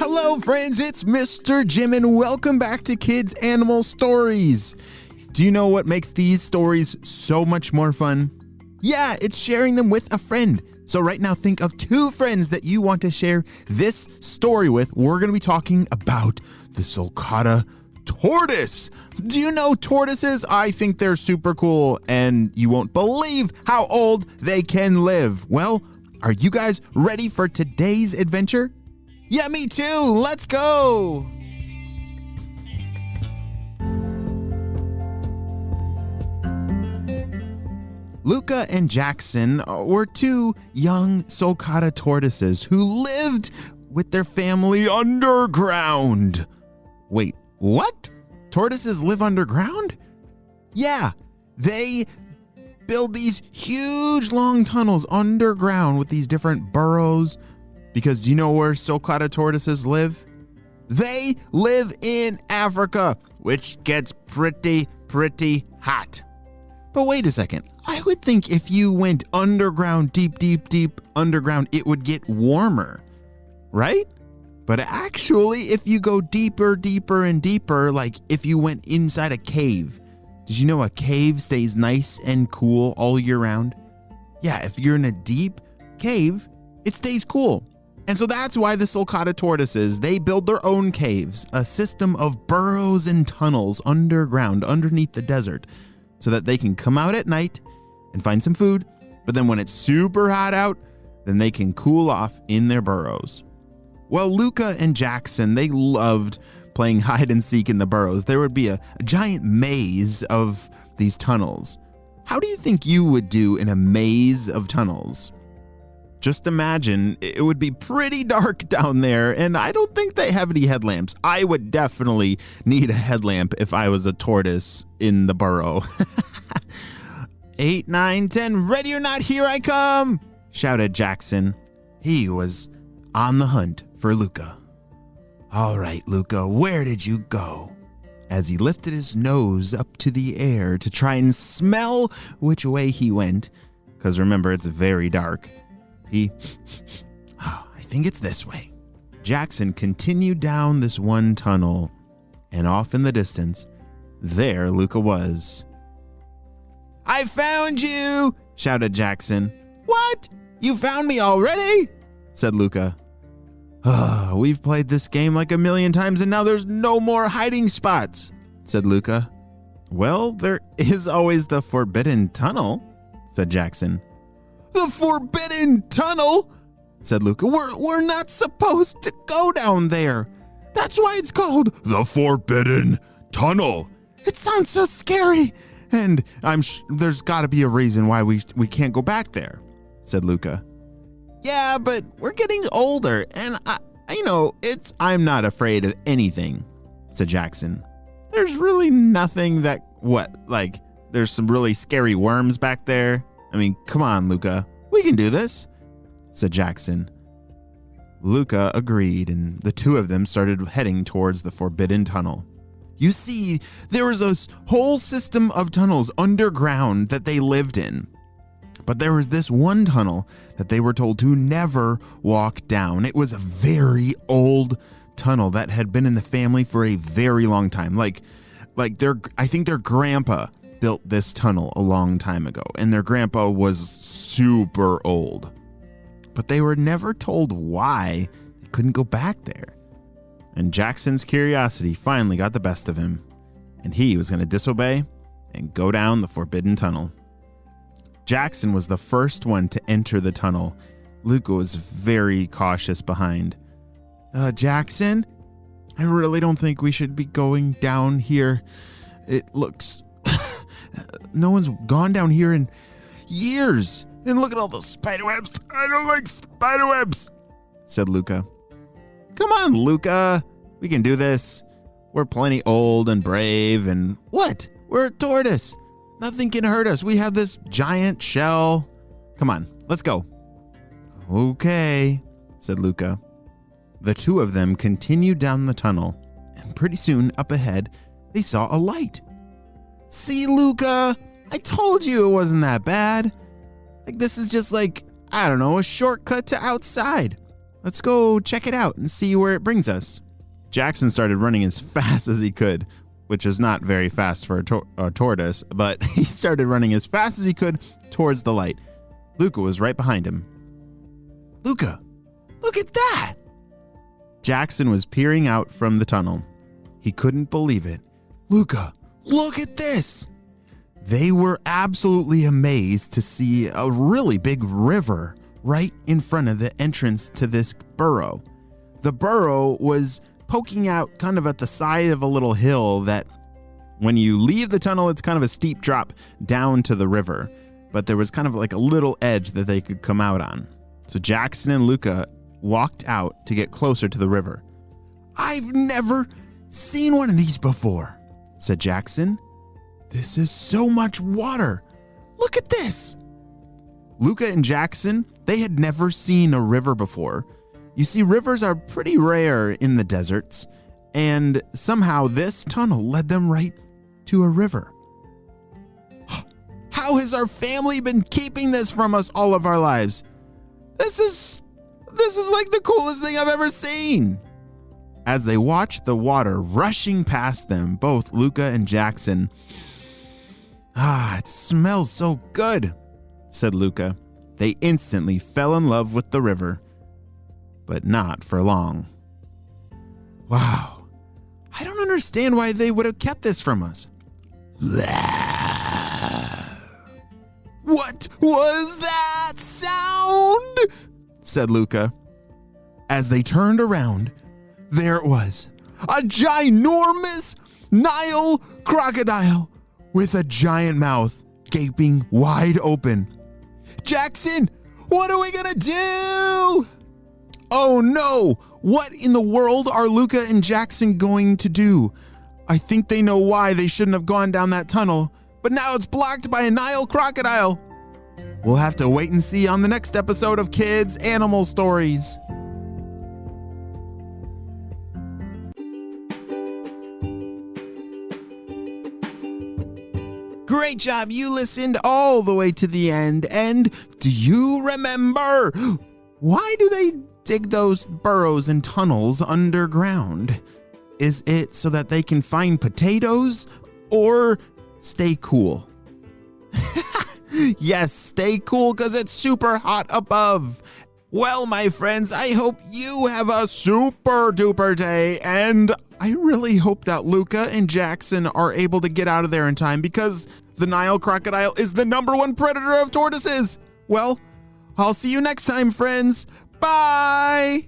Hello friends, it's Mr. Jim and welcome back to Kids Animal Stories. Do you know what makes these stories so much more fun? Yeah, it's sharing them with a friend. So right now think of two friends that you want to share this story with. We're going to be talking about the Sulcata tortoise. Do you know tortoises? I think they're super cool and you won't believe how old they can live. Well, are you guys ready for today's adventure? Yeah, me too. Let's go. Luka and Jackson were two young Sulcata tortoises who lived with their family underground. Wait, what? Tortoises live underground? Yeah, they build these huge long tunnels underground with these different burrows. Because do you know where Sulcata tortoises live? They live in Africa, which gets pretty hot. But wait a second. I would think if you went underground, deep underground, it would get warmer, right? But actually, if you go deeper and deeper, like if you went inside a cave, did you know a cave stays nice and cool all year round? Yeah, if you're in a deep cave, it stays cool. And so that's why the Sulcata tortoises, they build their own caves, a system of burrows and tunnels underground, underneath the desert, so that they can come out at night and find some food. But then when it's super hot out, then they can cool off in their burrows. Well, Luka and Jackson, they loved playing hide and seek in the burrows. There would be a giant maze of these tunnels. How do you think you would do in a maze of tunnels? Just imagine, it would be pretty dark down there, and I don't think they have any headlamps. I would definitely need a headlamp if I was a tortoise in the burrow. 8, 9, 10, ready or not, here I come, shouted Jackson. He was on the hunt for Luka. All right, Luka, where did you go? As he lifted his nose up to the air to try and smell which way he went, because remember, it's very dark. I think it's this way. Jackson continued down this one tunnel, and off in the distance, there Luka was. I found you, shouted Jackson. What? You found me already? Said Luka. We've played this game like a million times and now there's no more hiding spots, said Luka. Well, there is always the forbidden tunnel, said Jackson. The forbidden tunnel, said Luka. We're not supposed to go down there. That's why it's called the forbidden tunnel. It sounds so scary. And there's got to be a reason why we can't go back there, said Luka. Yeah, but we're getting older and I'm not afraid of anything, said Jackson. There's really nothing there's some really scary worms back there. I mean, come on, Luka. We can do this, said Jackson. Luka agreed, and the two of them started heading towards the forbidden tunnel. You see, there was a whole system of tunnels underground that they lived in. But there was this one tunnel that they were told to never walk down. It was a very old tunnel that had been in the family for a very long time. I think their grandpa built this tunnel a long time ago, and their grandpa was super old. But they were never told why they couldn't go back there. And Jackson's curiosity finally got the best of him, and he was going to disobey and go down the forbidden tunnel. Jackson was the first one to enter the tunnel. Luka was very cautious behind. Jackson, I really don't think we should be going down here. It looks... No one's gone down here in years. And look at all those spiderwebs. I don't like spiderwebs, said Luka. Come on, Luka. We can do this. We're plenty old and brave and what? We're a tortoise. Nothing can hurt us. We have this giant shell. Come on, let's go. Okay, said Luka. The two of them continued down the tunnel, and pretty soon up ahead, they saw a light. See, Luka, I told you it wasn't that bad. This is just a shortcut to outside. Let's go check it out and see where it brings us. Jackson started running as fast as he could, which is not very fast for a tortoise, but he started running as fast as he could towards the light. Luka was right behind him. Luka, look at that! Jackson was peering out from the tunnel. He couldn't believe it. Luka, look at this! They were absolutely amazed to see a really big river right in front of the entrance to this burrow. The burrow was poking out kind of at the side of a little hill that when you leave the tunnel, it's kind of a steep drop down to the river, but there was kind of like a little edge that they could come out on. So Jackson and Luka walked out to get closer to the river. I've never seen one of these before, said Jackson. This is so much water. Look at this. Luka and Jackson, they had never seen a river before. You see, rivers are pretty rare in the deserts, and somehow this tunnel led them right to a river. How has our family been keeping this from us all of our lives? This is like the coolest thing I've ever seen. As they watched the water rushing past them, both Luka and Jackson, it smells so good, said Luka. They instantly fell in love with the river, but not for long. Wow, I don't understand why they would have kept this from us. What was that sound? Said Luka. As they turned around, there it was, a ginormous Nile crocodile with a giant mouth gaping wide open. Jackson, what are we gonna do? Oh no, what in the world are Luka and Jackson going to do? I think they know why they shouldn't have gone down that tunnel, but now it's blocked by a Nile crocodile. We'll have to wait and see on the next episode of Kids Animal Stories. Great job, you listened all the way to the end, and do you remember? Why do they dig those burrows and tunnels underground? Is it so that they can find potatoes or stay cool? Yes, stay cool because it's super hot above. Well, my friends, I hope you have a super duper day, and I really hope that Luka and Jackson are able to get out of there in time because the Nile crocodile is the #1 predator of tortoises. Well, I'll see you next time, friends. Bye!